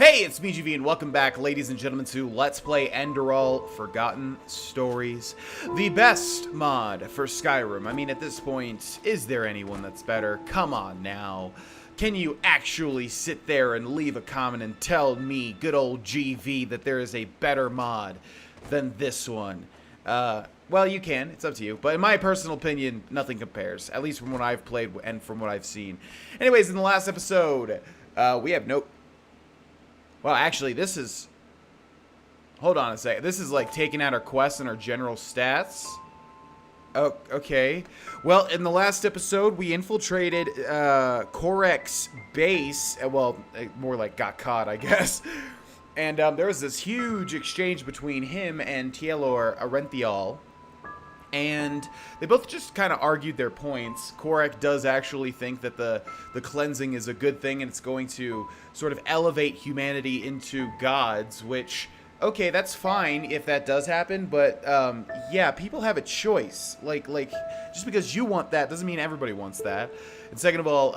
Hey, it's me, GV, and welcome back, ladies and gentlemen, to Let's Play Enderal Forgotten Stories. The best mod for Skyrim. I mean, at this point, is there anyone that's better? Come on now. Can you actually sit there and leave a comment and tell me, good old GV, that there is a better mod than this one? Well, you can. It's up to you. But in my personal opinion, nothing compares. At least from what I've played and from what I've seen. Anyways, in the last episode, we have no... Well, actually, this is... Hold on a second. This is like taking out our quests and our general stats. Oh, okay. Well, in the last episode, we infiltrated Korek's base. Well, more like got caught, I guess. And there was this huge exchange between him and Tielor Arenthial. And they both just kind of argued their points. Korek does actually think that the cleansing is a good thing and it's going to sort of elevate humanity into gods, which, okay, that's fine if that does happen, but yeah, people have a choice. Like just because you want that doesn't mean everybody wants that. And second of all,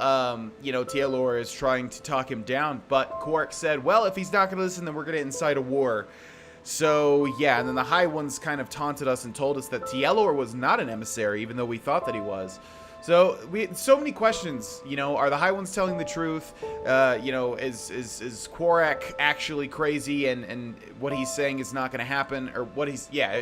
you know, Tielor is trying to talk him down, but Korek said, well, if he's not going to listen, then we're going to incite a war. So, yeah, and then the High Ones kind of taunted us and told us that Tielor was not an emissary, even though we thought that he was. So, so many questions, you know, are the High Ones telling the truth? You know, is Korek actually crazy and what he's saying is not going to happen? Or what he's, yeah,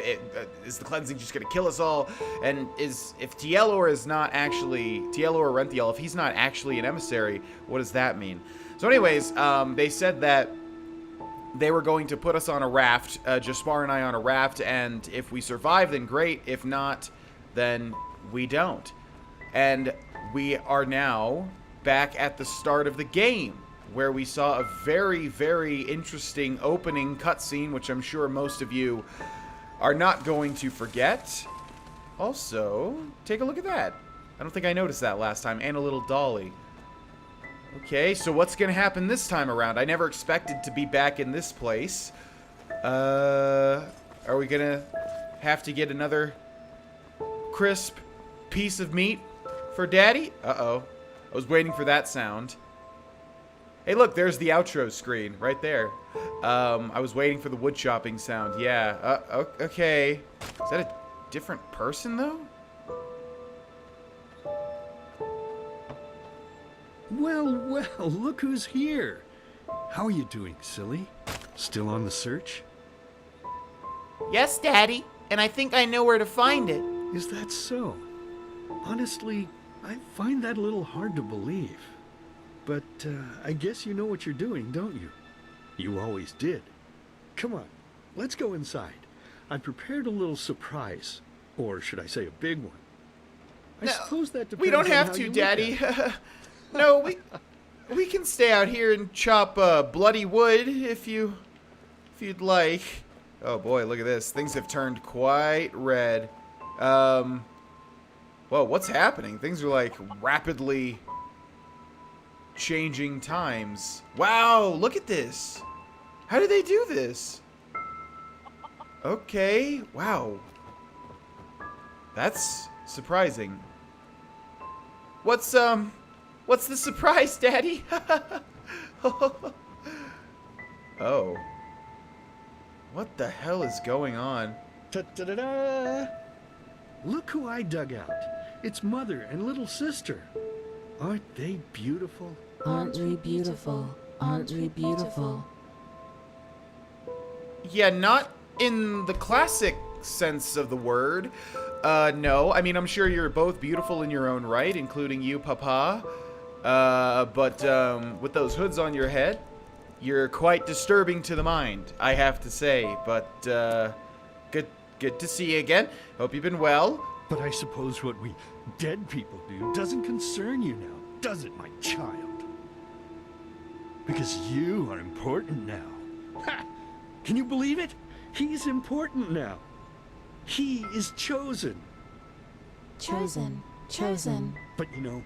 is the cleansing just going to kill us all? And if Tielor is not actually, Tielor Arenthial, if he's not actually an emissary, what does that mean? So anyways, they said that they were going to put us on a raft, Jaspar and I on a raft, and if we survive, then great. If not, then we don't. And we are now back at the start of the game, where we saw a very, very interesting opening cutscene, which I'm sure most of you are not going to forget. Also, take a look at that. I don't think I noticed that last time, and a little dolly. Okay, so what's going to happen this time around? I never expected to be back in this place. Are we going to have to get another crisp piece of meat for Daddy? Uh-oh. I was waiting for that sound. Hey, look, there's the outro screen right there. I was waiting for the wood chopping sound. Yeah, okay. Is that a different person, though? Well, look who's here. How are you doing, silly? Still on the search? Yes, Daddy, and I think I know where to find it. Is that so? Honestly, I find that a little hard to believe. But I guess you know what you're doing, don't you? You always did. Come on, let's go inside. I prepared a little surprise. Or should I say a big one? I suppose that depends. We don't have on to, how you Daddy. look at it. No, we can stay out here and chop bloody wood if you'd like. Oh boy, look at this. Things have turned quite red. Whoa, what's happening? Things are like rapidly changing times. Wow, look at this. How do they do this? Okay, wow. That's surprising. What's the surprise, Daddy? Oh. What the hell is going on? Ta-da-da-da! Look who I dug out. It's Mother and little sister. Aren't they beautiful? Aren't we beautiful? Aren't we beautiful? Yeah, not in the classic sense of the word. No. I mean, I'm sure you're both beautiful in your own right, including you, Papa. But with those hoods on your head, you're quite disturbing to the mind, I have to say. But, good to see you again. Hope you've been well. But I suppose what we dead people do doesn't concern you now, does it, my child? Because you are important now. Ha! Can you believe it? He's important now. He is chosen. Chosen. Chosen. But you know,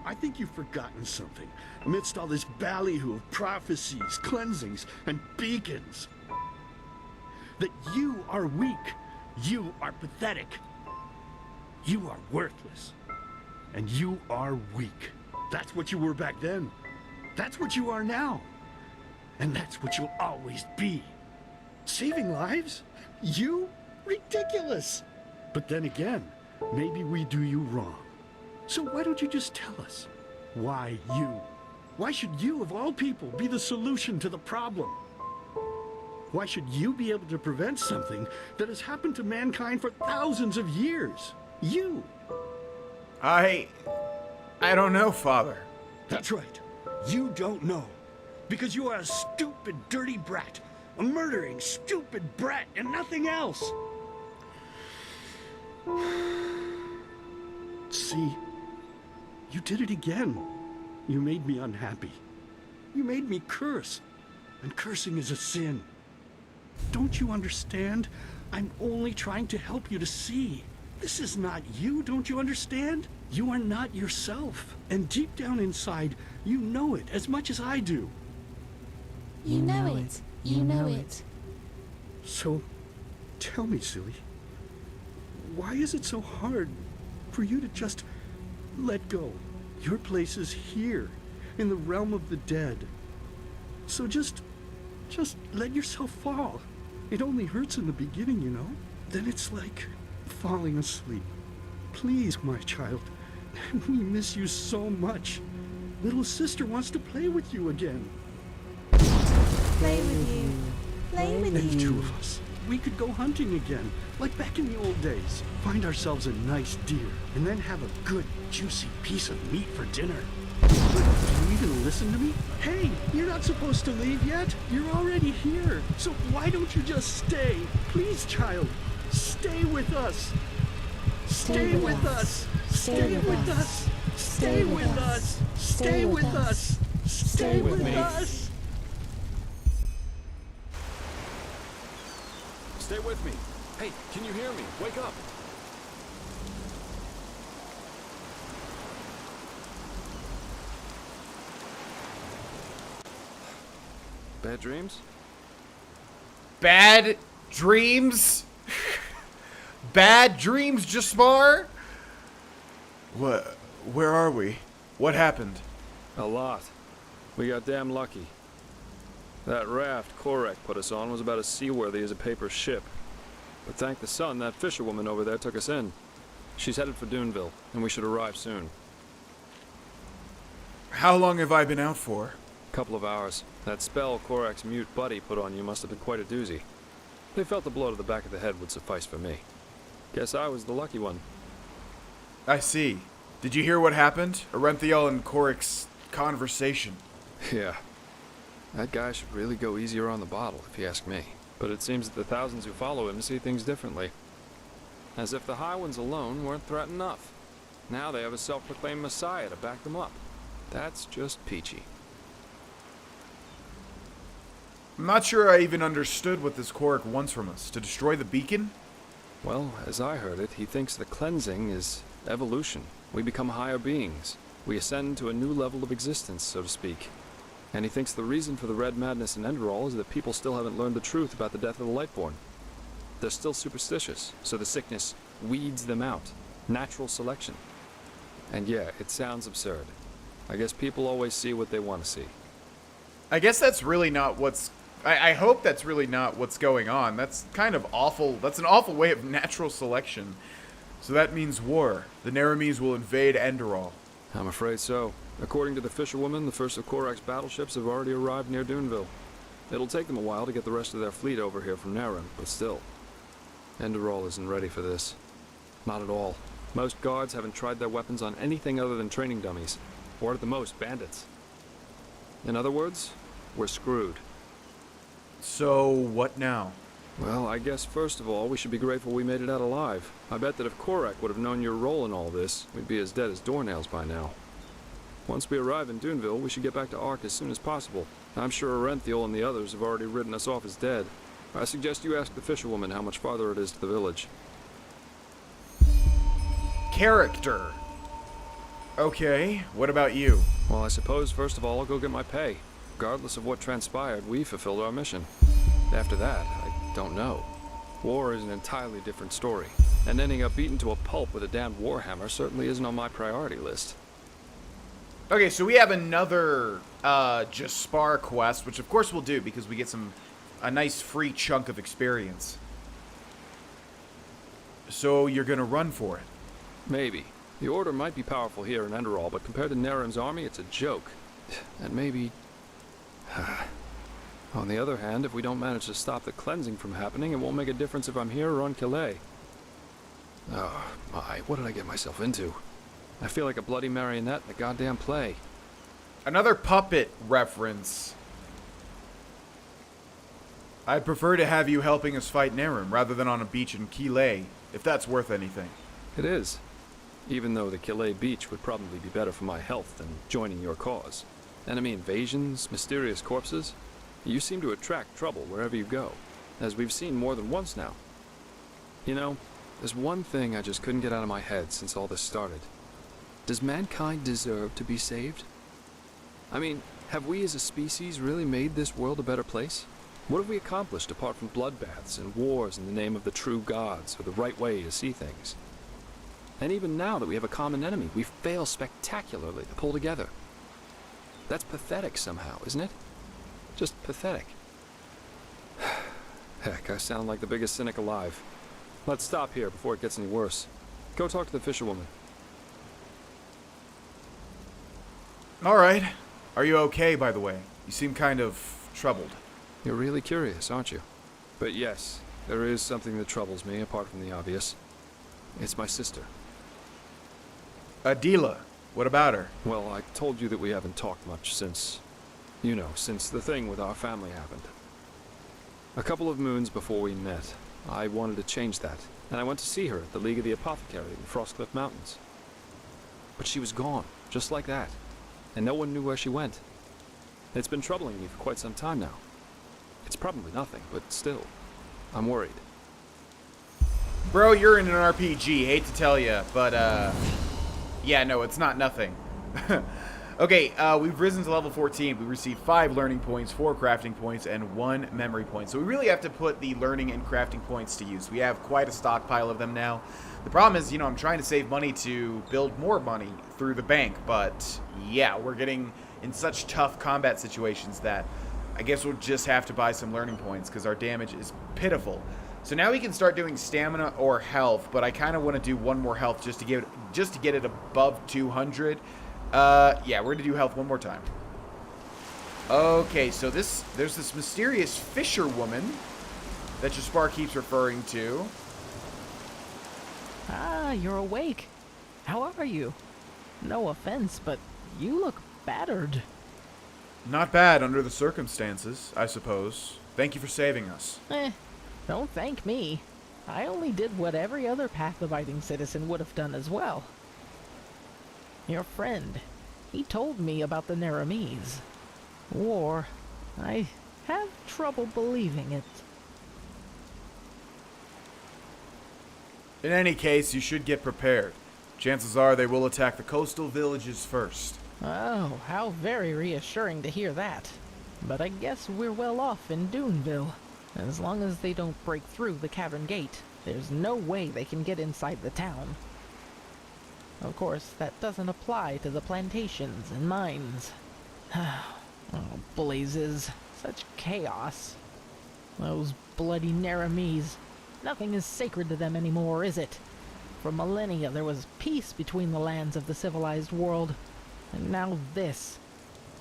I think you've forgotten something. Amidst all this ballyhoo of prophecies, cleansings, and beacons. That you are weak. You are pathetic. You are worthless. And you are weak. That's what you were back then. That's what you are now. And that's what you'll always be. Saving lives? You? Ridiculous! But then again, maybe we do you wrong. So why don't you just tell us? Why you? Why should you, of all people, be the solution to the problem? Why should you be able to prevent something that has happened to mankind for thousands of years? You! I don't know, Father. That's right. You don't know. Because you are a stupid, dirty brat. A murdering, stupid brat and nothing else. See? You did it again. You made me unhappy. You made me curse. And cursing is a sin. Don't you understand? I'm only trying to help you to see. This is not you, don't you understand? You are not yourself. And deep down inside, you know it as much as I do. You know it. You know it. So, tell me, silly, why is it so hard for you to just let go? Your place is here, in the realm of the dead. So just let yourself fall. It only hurts in the beginning, you know? Then it's like falling asleep. Please, my child, we miss you so much. Little sister wants to play with you again. Play with you. Play with And the you. two of us, we could go hunting again, like back in the old days. Find ourselves a nice deer, and then have a good, juicy piece of meat for dinner. But do you even listen to me? Hey, you're not supposed to leave yet. You're already here. So why don't you just stay? Please, child, stay with us. Stay with us. Stay with us. Stay with us. Stay with us. Stay with us. Stay with me. Hey, can you hear me? Wake up. Bad dreams? Bad dreams? Bad dreams, Jasmar? What? Where are we? What happened? A lot. We got damn lucky. That raft Korek put us on was about as seaworthy as a paper ship. But thank the sun, that fisherwoman over there took us in. She's headed for Duneville, and we should arrive soon. How long have I been out for? Couple of hours. That spell Korek's mute buddy put on you must have been quite a doozy. They felt the blow to the back of the head would suffice for me. Guess I was the lucky one. I see. Did you hear what happened? Arenthiel and Korek's conversation. Yeah. That guy should really go easier on the bottle, if you ask me. But it seems that the thousands who follow him see things differently. As if the High Ones alone weren't threat enough. Now they have a self-proclaimed messiah to back them up. That's just peachy. I'm not sure I even understood what this Korek wants from us. To destroy the beacon? Well, as I heard it, he thinks the cleansing is evolution. We become higher beings. We ascend to a new level of existence, so to speak. And he thinks the reason for the red madness in Enderal is that people still haven't learned the truth about the death of the Lightborn. They're still superstitious, so the sickness weeds them out. Natural selection. And yeah, it sounds absurd. I guess people always see what they want to see. I guess that's really not what's... I hope that's really not what's going on. That's kind of awful. That's an awful way of natural selection. So that means war. The Naramis will invade Enderal. I'm afraid so. According to the fisherwoman, the first of Korak's battleships have already arrived near Duneville. It'll take them a while to get the rest of their fleet over here from Naran, but still. Enderal isn't ready for this. Not at all. Most guards haven't tried their weapons on anything other than training dummies. Or at the most, bandits. In other words, we're screwed. So, what now? Well, I guess first of all, we should be grateful we made it out alive. I bet that if Korak would have known your role in all this, we'd be as dead as doornails by now. Once we arrive in Duneville, we should get back to Ark as soon as possible. I'm sure Arenthiel and the others have already written us off as dead. I suggest you ask the fisherwoman how much farther it is to the village. Character. Okay, what about you? Well, I suppose first of all I'll go get my pay. Regardless of what transpired, we fulfilled our mission. After that, I don't know. War is an entirely different story, and ending up beaten to a pulp with a damned warhammer certainly isn't on my priority list. Okay, so we have another just spar quest, which of course we'll do because we get a nice free chunk of experience. So you're gonna run for it? Maybe. The Order might be powerful here in Enderal, but compared to Nerim's army, it's a joke. And maybe... On the other hand, if we don't manage to stop the cleansing from happening, it won't make a difference if I'm here or on Calais. Oh, my, what did I get myself into? I feel like a bloody marionette in a goddamn play. Another puppet reference. I'd prefer to have you helping us fight Nerim rather than on a beach in Calais, if that's worth anything. It is. Even though the Calais beach would probably be better for my health than joining your cause. Enemy invasions, mysterious corpses. You seem to attract trouble wherever you go, as we've seen more than once now. You know, there's one thing I just couldn't get out of my head since all this started. Does mankind deserve to be saved? I mean, have we as a species really made this world a better place? What have we accomplished apart from bloodbaths and wars in the name of the true gods or the right way to see things? And even now that we have a common enemy, we fail spectacularly to pull together. That's pathetic somehow, isn't it? Just pathetic. Heck, I sound like the biggest cynic alive. Let's stop here before it gets any worse. Go talk to the fisherwoman. Alright. Are you okay, by the way? You seem kind of troubled. You're really curious, aren't you? But yes, there is something that troubles me apart from the obvious. It's my sister. Adela. What about her? Well, I told you that we haven't talked much since... You know, since the thing with our family happened. A couple of moons before we met, I wanted to change that, and I went to see her at the League of the Apothecary in the Frostcliff Mountains. But she was gone, just like that, and no one knew where she went. It's been troubling me for quite some time now. It's probably nothing, but still, I'm worried. Bro, you're in an RPG, hate to tell you, but, yeah, no, it's not nothing. Okay, we've risen to level 14. We received 5 learning points, 4 crafting points, and 1 memory point. So we really have to put the learning and crafting points to use. We have quite a stockpile of them now. The problem is, you know, I'm trying to save money to build more money through the bank, but yeah, we're getting in such tough combat situations that I guess we'll just have to buy some learning points because our damage is pitiful. So now we can start doing stamina or health, but I kind of want to do one more health just to get it above 200. Yeah, we're gonna do health one more time. Okay, so there's this mysterious fisherwoman that Jaspar keeps referring to. Ah, you're awake. How are you? No offense, but you look battered. Not bad under the circumstances, I suppose. Thank you for saving us. Don't thank me. I only did what every other path-abiding citizen would have done as well. Your friend, he told me about the Nerimese. War. I have trouble believing it. In any case, you should get prepared. Chances are they will attack the coastal villages first. Oh, how very reassuring to hear that. But I guess we're well off in Duneville. As long as they don't break through the cavern gate, there's no way they can get inside the town. Of course, that doesn't apply to the plantations and mines. Oh, blazes. Such chaos. Those bloody Nerimese. Nothing is sacred to them anymore, is it? For millennia there was peace between the lands of the civilized world. And now this.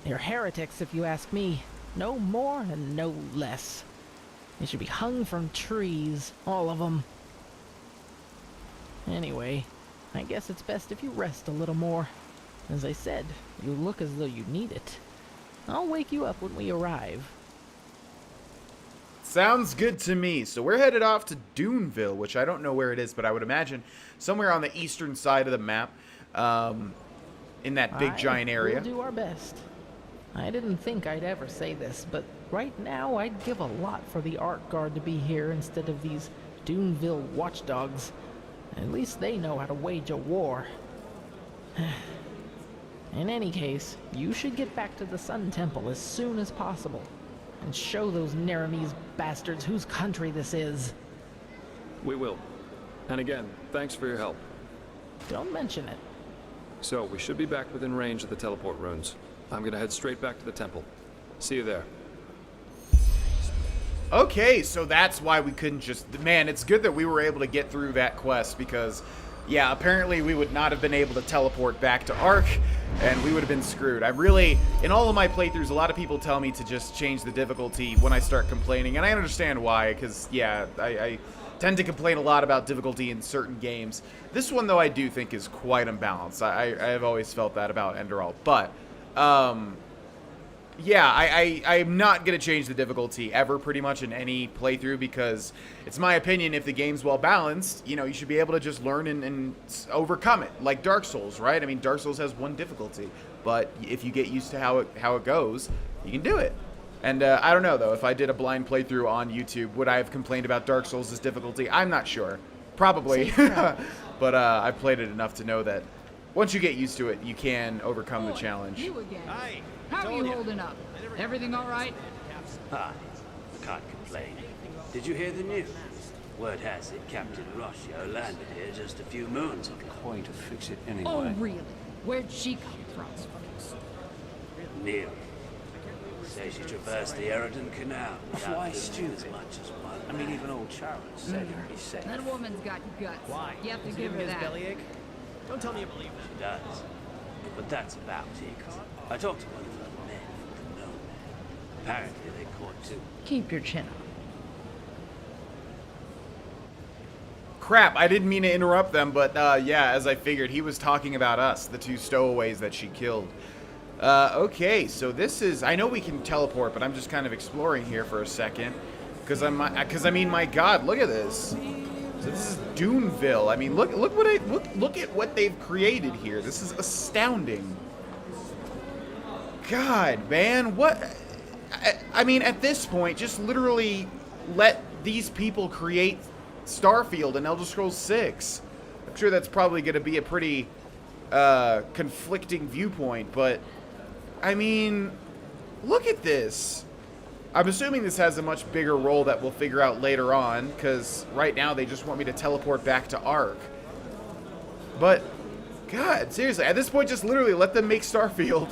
They're heretics, if you ask me. No more and no less. They should be hung from trees, all of them. Anyway, I guess it's best if you rest a little more. As I said, you look as though you need it. I'll wake you up when we arrive. Sounds good to me. So we're headed off to Duneville, which I don't know where it is, but I would imagine somewhere on the eastern side of the map, in that big giant area. We'll do our best. I didn't think I'd ever say this, but right now I'd give a lot for the Art Guard to be here instead of these Duneville watchdogs. At least they know how to wage a war. In any case, you should get back to the Sun Temple as soon as possible, and show those Nerimese bastards whose country this is. We will. And again, thanks for your help. Don't mention it. So, we should be back within range of the teleport runes. I'm gonna head straight back to the temple. See you there. Okay, so that's why we couldn't just... Man, it's good that we were able to get through that quest because, yeah, apparently we would not have been able to teleport back to Ark, and we would have been screwed. I really... In all of my playthroughs, a lot of people tell me to just change the difficulty when I start complaining, and I understand why, because, yeah, I tend to complain a lot about difficulty in certain games. This one, though, I do think is quite unbalanced. I have always felt that about Enderal, but... yeah, I'm not going to change the difficulty ever pretty much in any playthrough because it's my opinion if the game's well balanced, you know, you should be able to just learn and overcome it. Like Dark Souls, right? I mean, Dark Souls has one difficulty, but if you get used to how it goes, you can do it. And I don't know, though, if I did a blind playthrough on YouTube, would I have complained about Dark Souls' difficulty? I'm not sure. Probably. But I've played it enough to know that once you get used to it, you can overcome the challenge. You again. How are you holding up? Everything all right? Hi. Can't complain. Did you hear the news? Word has it Captain Rossio landed here just a few moons ago. Point to fix it anyway. Oh, really? Where'd she come from? Nearly. Say she traversed the Eridan Canal. Why without stupid? as much as one I mean, man. even old Charles said it'd be safe. That woman's got guts. Why? You have to Does he give her his that. bellyache? Don't tell me you believe that. She does. But that's about it. I talked to one of her men from the known. Apparently they caught two. Keep your chin up. Crap, I didn't mean to interrupt them, but yeah, as I figured, he was talking about us, the two stowaways that she killed. Okay, so this is... I know we can teleport, but I'm just kind of exploring here for a second. Because I mean, my god, look at this. So this is Duneville. I mean, look at what they've created here. This is astounding. God, man, what... I mean, at this point, just literally let these people create Starfield and Elder Scrolls 6. I'm sure that's probably going to be a pretty conflicting viewpoint, but I mean, look at this. I'm assuming this has a much bigger role that we'll figure out later on, because right now they just want me to teleport back to Ark. But, God, seriously, at this point, just literally let them make Starfield,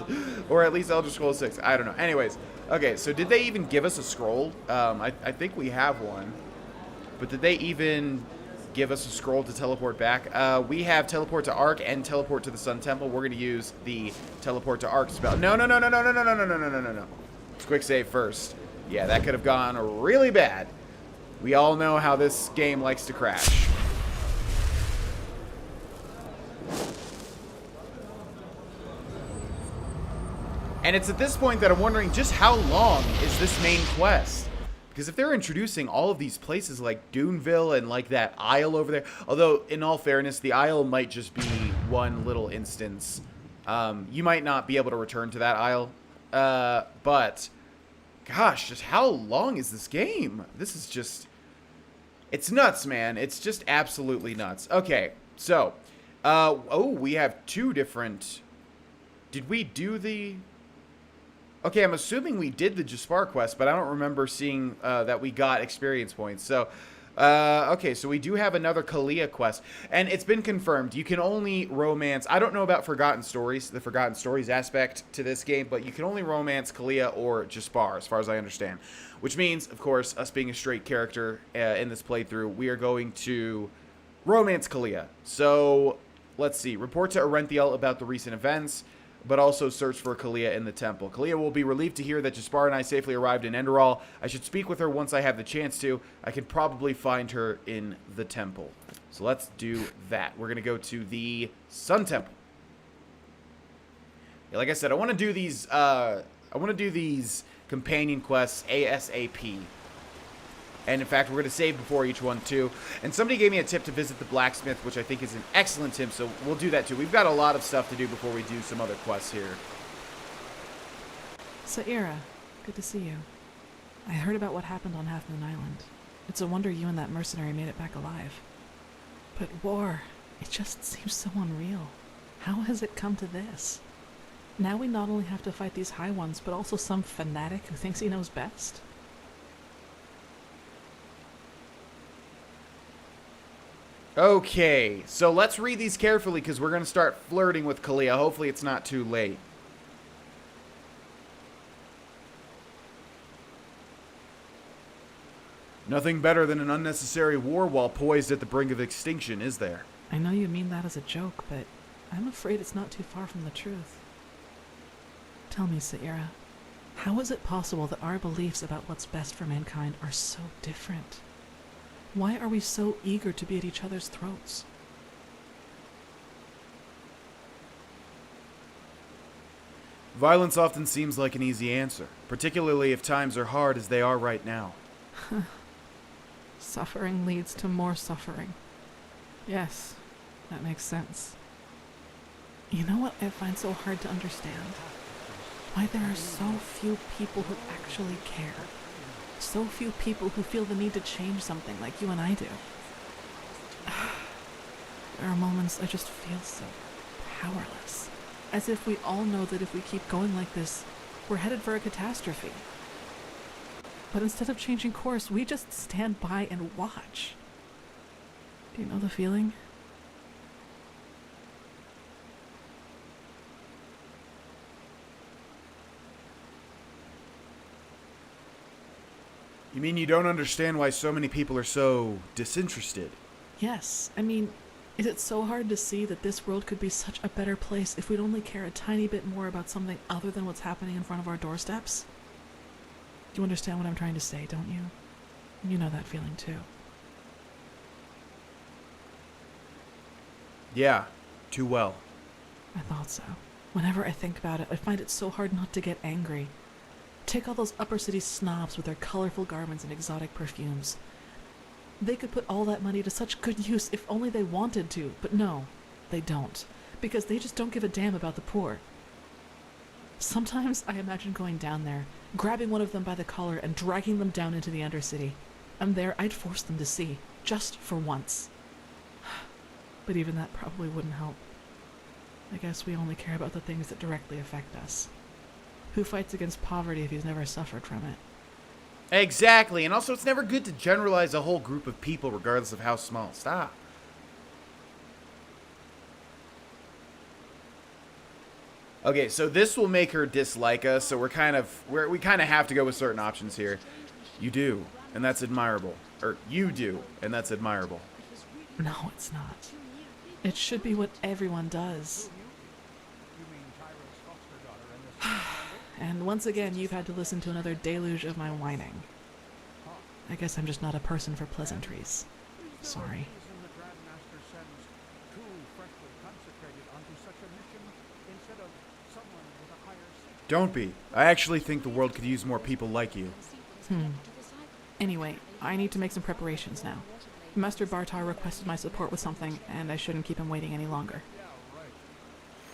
or at least Elder Scrolls 6. I don't know. Anyways, okay, so did they even give us a scroll? I think we have one. But did they even give us a scroll to teleport back? We have teleport to Ark and teleport to the Sun Temple. We're going to use the teleport to Ark spell. No. Quick save first. Yeah, that could have gone really bad. We all know how this game likes to crash. And it's at this point that I'm wondering just how long is this main quest? Because if they're introducing all of these places like Duneville and like that isle over there, although in all fairness, the isle might just be one little instance. You might not be able to return to that isle. But gosh, just how long is this game? This is just, it's nuts, man. It's just absolutely nuts. Okay, so, oh, we have two different, did we do the, okay, I'm assuming we did the Jaspar quest, but I don't remember seeing that we got experience points. So, okay, so we do have another Kalia quest, and it's been confirmed. You can only romance... I don't know about Forgotten Stories, the Forgotten Stories aspect to this game, but you can only romance Kalia or Jaspar, as far as I understand. Which means, of course, us being a straight character in this playthrough, we are going to romance Kalia. So, let's see. Report to Arenthiel about the recent events, but also search for Kalia in the temple. Kalia will be relieved to hear that Jaspar and I safely arrived in Enderal. I should speak with her once I have the chance to. I can probably find her in the temple. So let's do that. We're going to go to the Sun Temple. Yeah, like I said, I want to do these companion quests ASAP. And in fact, we're going to save before each one too. And somebody gave me a tip to visit the blacksmith, which I think is an excellent tip, so we'll do that too. We've got a lot of stuff to do before we do some other quests here. Saira, good to see you. I heard about what happened on Half Moon Island. It's a wonder you and that mercenary made it back alive. But war, it just seems so unreal. How has it come to this? Now we not only have to fight these High Ones, but also some fanatic who thinks he knows best? Okay, so let's read these carefully because we're going to start flirting with Kalia. Hopefully it's not too late. Nothing better than an unnecessary war while poised at the brink of extinction, is there? I know you mean that as a joke, but I'm afraid it's not too far from the truth. Tell me, Saira, how is it possible that our beliefs about what's best for mankind are so different? Why are we so eager to be at each other's throats? Violence often seems like an easy answer, particularly if times are hard as they are right now. Suffering leads to more suffering. Yes, that makes sense. You know what I find so hard to understand? Why there are so few people who actually care. So few people who feel the need to change something like you and I do. There are moments I just feel so powerless. As if we all know that if we keep going like this, we're headed for a catastrophe. But instead of changing course, we just stand by and watch. Do you know the feeling? You mean you don't understand why so many people are so disinterested? Yes. I mean, is it so hard to see that this world could be such a better place if we'd only care a tiny bit more about something other than what's happening in front of our doorsteps? You understand what I'm trying to say, don't you? You know that feeling too. Yeah, too well. I thought so. Whenever I think about it, I find it so hard not to get angry. Take all those upper city snobs with their colorful garments and exotic perfumes. They could put all that money to such good use if only they wanted to, but no, they don't, because they just don't give a damn about the poor. Sometimes I imagine going down there, grabbing one of them by the collar and dragging them down into the Undercity. And there I'd force them to see, just for once. But even that probably wouldn't help. I guess we only care about the things that directly affect us. Who fights against poverty if he's never suffered from it? Exactly, and also it's never good to generalize a whole group of people regardless of how small. Stop. Okay, so this will make her dislike us, so we kind of have to go with certain options here. You do, and that's admirable. Or you do, and that's admirable. No, it's not. It should be what everyone does. And once again, you've had to listen to another deluge of my whining. I guess I'm just not a person for pleasantries. Sorry. Don't be. I actually think the world could use more people like you. Anyway, I need to make some preparations now. Master Bartar requested my support with something, and I shouldn't keep him waiting any longer.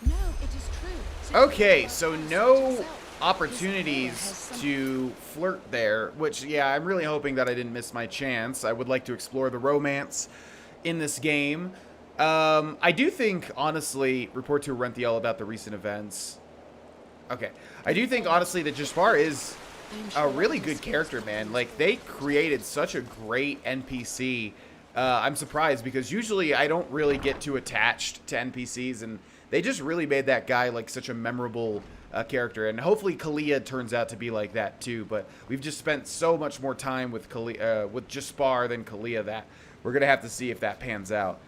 No, it is true. Okay, so no opportunities to flirt there, which, yeah, I'm really hoping that I didn't miss my chance. I would like to explore the romance in this game. I do think, honestly, report to Renthiel about the recent events. Okay. I do think, honestly, that Jaspar is a really good character, man. Like, they created such a great NPC. I'm surprised, because usually I don't really get too attached to NPCs, and they just really made that guy, like, such a memorable character. And hopefully Kalia turns out to be like that, too. But we've just spent so much more time with with Jaspar than Kalia that we're going to have to see if that pans out.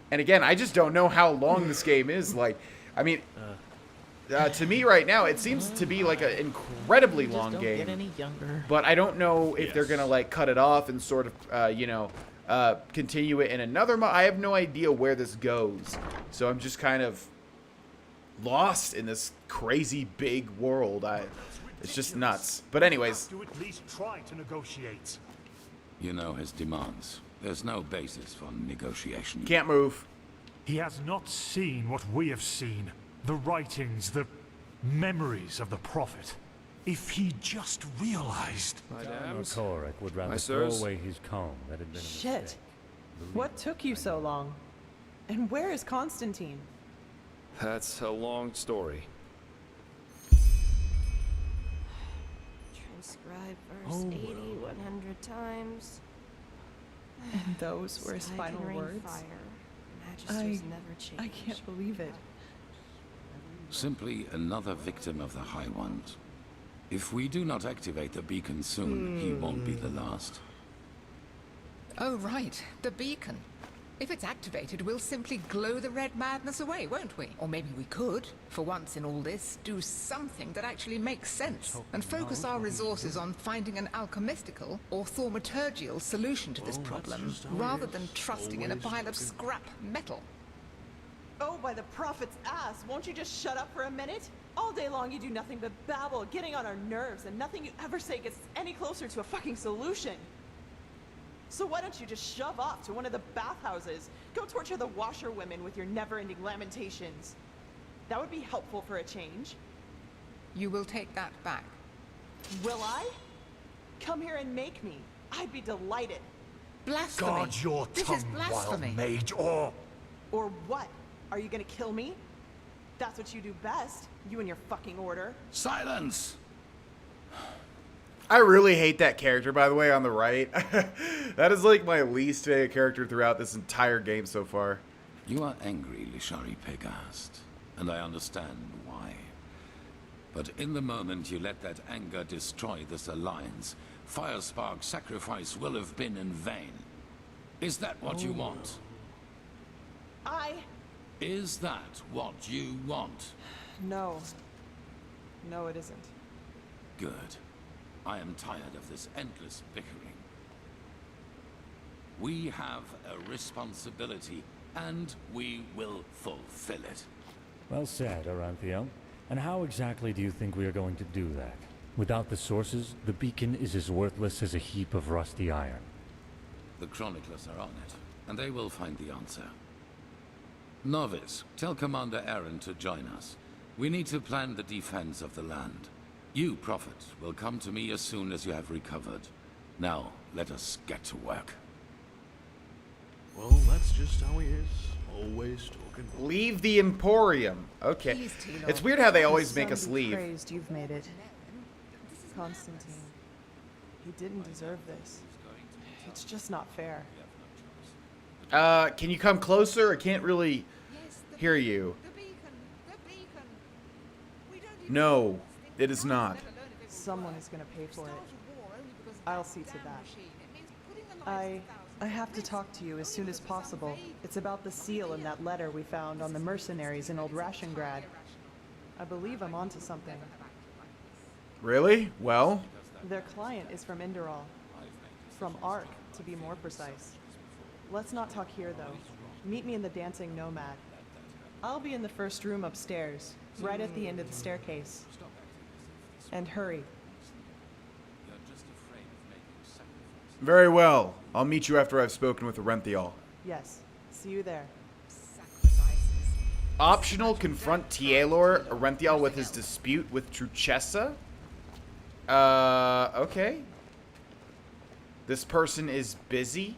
And again, I just don't know how long this game is. Like, I mean... to me right now, it seems to be like an incredibly long game. Get any younger. But I don't know if they're going to like cut it off and sort of, you know, continue it in another I have no idea where this goes. So I'm just kind of lost in this crazy big world. It's just nuts. But anyways. To at least try to negotiate. You know his demands. There's no basis for negotiation. Can't move. He has not seen what we have seen. The writings, the memories of the Prophet. If he just realized... Korek would rather throw away his comb that had been a Shit. What took you so long? And where is Constantine? That's a long story. Transcribe verse 80 100 times. And those were his Sky final can rain words? Fire. Magisters never change. I can't believe it. Simply another victim of the High Ones. If we do not activate the beacon soon, he won't be the last. Oh, right. The beacon. If it's activated, we'll simply glow the red madness away, won't we? Or maybe we could, for once in all this, do something that actually makes sense and focus our resources on finding an alchemistical or thaumaturgical solution to this problem, rather than trusting in a pile of scrap metal. Oh, by the prophet's ass, won't you just shut up for a minute? All day long you do nothing but babble, getting on our nerves, and nothing you ever say gets any closer to a fucking solution. So why don't you just shove off to one of the bathhouses? Go torture the washerwomen with your never-ending lamentations. That would be helpful for a change. You will take that back. Will I? Come here and make me. I'd be delighted. Blasphemy! Guard your tongue, wild mage, or what? Are you gonna kill me? That's what you do best, you and your fucking order. Silence! I really hate that character, by the way, on the right. That is like my least favorite character throughout this entire game so far. You are angry, Lishari Pegast, and I understand why. But in the moment you let that anger destroy this alliance, Firespark's sacrifice will have been in vain. Is that what you want? Is that what you want? No. No, it isn't. Good. I am tired of this endless bickering. We have a responsibility, and we will fulfill it. Well said, Aranthio. And how exactly do you think we are going to do that? Without the sources, the beacon is as worthless as a heap of rusty iron. The chroniclers are on it, and they will find the answer. Novice, tell Commander Aaron to join us. We need to plan the defense of the land. You, Prophet, will come to me as soon as you have recovered. Now, let us get to work. Well, that's just how he is. Always talking. Leave the Emporium. Okay. It's weird how they always make us leave. Praised, you've made it. Constantine. He didn't deserve this. It's just not fair. Can you come closer? I can't really hear you. No, it is not. Someone is going to pay for it. I'll see to that. I have to talk to you as soon as possible. It's about the seal in that letter we found on the mercenaries in Old Rashengrad. I believe I'm onto something. Really? Well? Their client is from Enderal. From Ark, to be more precise. Let's not talk here, though. Meet me in the Dancing Nomad. I'll be in the first room upstairs, right at the end of the staircase. And hurry. Very well. I'll meet you after I've spoken with Arenthiol. Yes. See you there. Optional, confront Tielor Arenthiol with his dispute with Truchessa. Okay. This person is busy.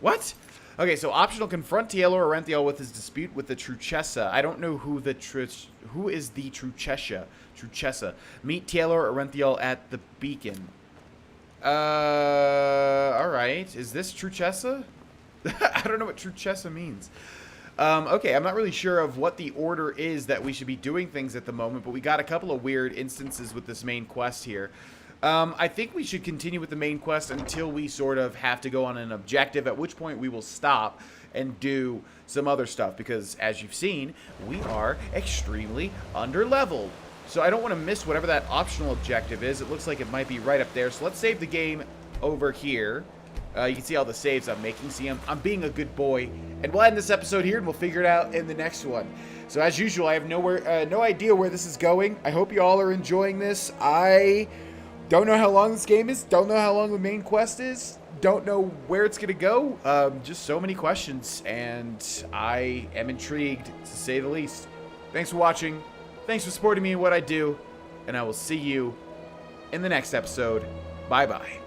What? Okay, so optional, confront Tielor Arenthiol with his dispute with the Truchessa. I don't know who who is the Truchessa. Meet Tielor Arenthiol at the beacon. Alright. Is this Truchessa? I don't know what Truchessa means. Okay, I'm not really sure of what the order is that we should be doing things at the moment, but we got a couple of weird instances with this main quest here. I think we should continue with the main quest until we sort of have to go on an objective, at which point we will stop and do some other stuff, because as you've seen, we are extremely underleveled. So I don't want to miss whatever that optional objective is. It looks like it might be right up there. So let's save the game over here. You can see all the saves I'm making. See, I'm being a good boy. And we'll end this episode here, and we'll figure it out in the next one. So as usual, I have no idea where this is going. I hope you all are enjoying this. I don't know how long this game is. Don't know how long the main quest is. Don't know where it's going to go. Just so many questions, and I am intrigued, to say the least. Thanks for watching. Thanks for supporting me in what I do, and I will see you in the next episode. Bye-bye.